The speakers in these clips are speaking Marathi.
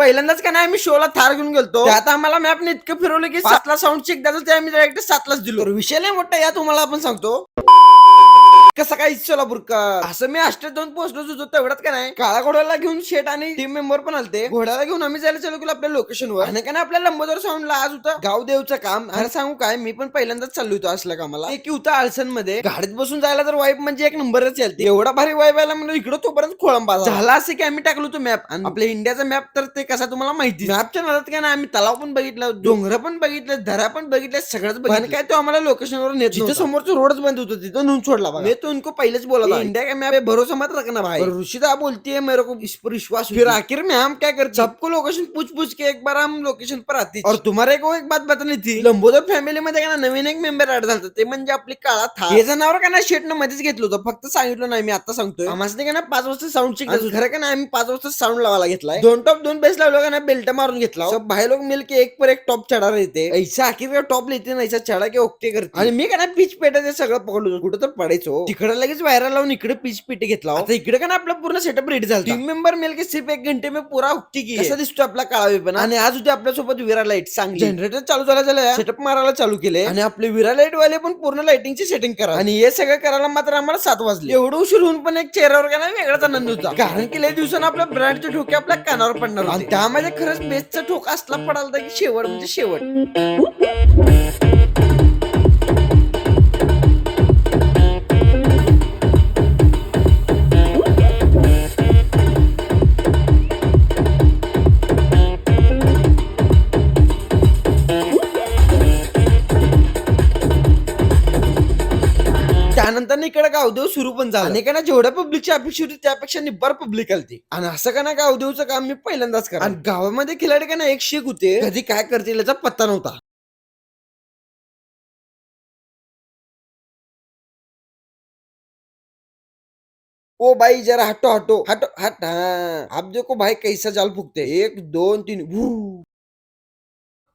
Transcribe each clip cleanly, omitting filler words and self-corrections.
पहिल्यांदाच का नाही आम्ही शोला थार घेऊन गेलतो. आता आम्हाला मॅपने इतकं फिरवलं की 7ला साऊंड चेक द्यायचं ते आम्ही डायरेक्ट 7लाच दिलो. विषय नाही मोठा या तुम्हाला आपण सांगतो. कसं काय सोलापूरकर असं मी आष्टे दोन पोहोचलो होतो तेवढ्यात का नाही काळा घोड्याला घेऊन शेट आणि टीम मेंबर पण आलते. घोड्याला घेऊन आम्ही जायला चालू केलं आपल्या लोकेशनवर आणि का नाही आपल्या लंबोदर साऊंडला आज होतं गाव देवचं काम. आणि सांगू काय मी पण पहिल्यांदाच चाललो होतो असल्या कामाला. एक होतं आळसण मध्ये गाडीत बसून जायला तर वाईब म्हणजे एक नंबरच चालते. एवढा भारी वाईब आला म्हणजे इकडं तोपर्यंत खोळंबा झाला. असं की आम्ही टाकलो तो मॅप आणि आपल्या इंडियाचा मॅप तर ते कसा तुम्हाला माहिती. मॅपच्या नादात काय ना आम्ही तलाव पण बघितलं, डोंगर पण बघितले, धरा पण बघितले, सगळंच बघितलं. काय तो आम्हाला लोकेशनवर नेत जिथं समोरचं रोडच बंद होतं तिथं नेऊन सोडला. मी तो उनको पहिलेच बोला इंडिया का मैप भरोसा मत रखना भाई। रुशिदा बोलती है मेरे को इस पर विश्वास। फिर आखिर में हम क्या करते सबको लोकेशन पूछ के एक बार हम लोकेशन पर आती। और तुम्हारे को एक बात बतानी थी लंबोदर फॅमिली मध्ये का नवीन एक मेंबर ऍड झालं ते म्हणजे आपली काळा था. हे जनावर का ना शेट न मध्येच घेतलं होतं फक्त सांगितलं नाही मी आता सांगतोय. आम्हाला का ना 5 वाजता साऊंड चेक खरं का ना आम्ही 5 वाजता साऊंड लावायला घेतलाय. 2 टॉप 2 बेस लावलो का ना बेल्ट मारून घेतला. सब भाई लोग मिल के एक पर एक टॉप चढा रहते. ऐसा आखिर का टॉप लेते ना ऐसा चढा के ओके करते. आणि मी का ना पिच पेटायचं सगळं पकडलो कुठं तर पडायचो. तिकडे लगेच व्हायरल लावून इकडे पिच पेटी घेतला. आता इकडे का ना आपला पूर्ण सेटअप रेडी झाला. टीम मेंबर मिल के सिर्फ 1 घंटे में पूरा हुक्की की कसा दिसतो आपला काळा वेपन. आणि आज होते आपल्या सोबत विरा लाईट चांगली जनरेटर चालू झाला सेटअप मारायला चालू केले आणि आपले विरा लाईट वाले पण पूर्ण लाइटिंगची सेटिंग करा. आणि हे सगळं करायला मात्र आम्हाला 7 वाजले. एवढं उशीर होऊन पण एक चेहऱ्यावर का नाही वेगळाच आनंद होता. कारण की लय दिवसानं आपल्या ब्रँडचे ठोके आपल्या कानावर पडणार होते. त्यामध्ये खरंच बेस्टचा ठोका असला पडाला की शेवट म्हणजे शेवट. त्यानंतर इकडे गावदेव सुरू पण झाला. आणि का ना जेवढ्या पब्लिकची अपेक्षा होती त्यापेक्षा निब्बर पब्लिक आलती. आणि असं का ना गावदेवचं काम मी पहिल्यांदाच करा. आणि गावामध्ये खिलाडी का ना एक शेक होते कधी काय करतील याचा पत्ता नव्हता. ओ भाई जरा हटो हटो हटो हट हाँ आप देखो भाई कैसा जाल फुकते 1 2 3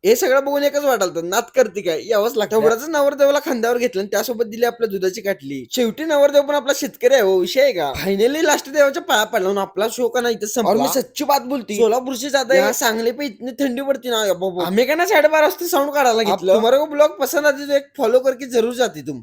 हे सगळं बघून एकच वाटालतं नात करते काय यावंच लागतं. तेवढ्याच नवरदेवाला खांद्यावर घेतलं आणि त्यासोबत दिली आपल्या दुधाची काटली. शेवटी नवरदेव पण आपला शेतकरी आहे हो विषय आहे का. फायनली लास्ट देवाच्या पाया पडला ना आपला शो का नाही इथं संपला. और मी सच्ची बात बोलती सोलापूरची जाता है सांगली पे इतनी ठंडी पडती ना बाबा. आम्ही का ना 12:30 वाजता साऊंड काढायला घेतलं. तुम्हाला ब्लॉग पसंद आती तो एक फॉलो करके जरूर जाती तुम.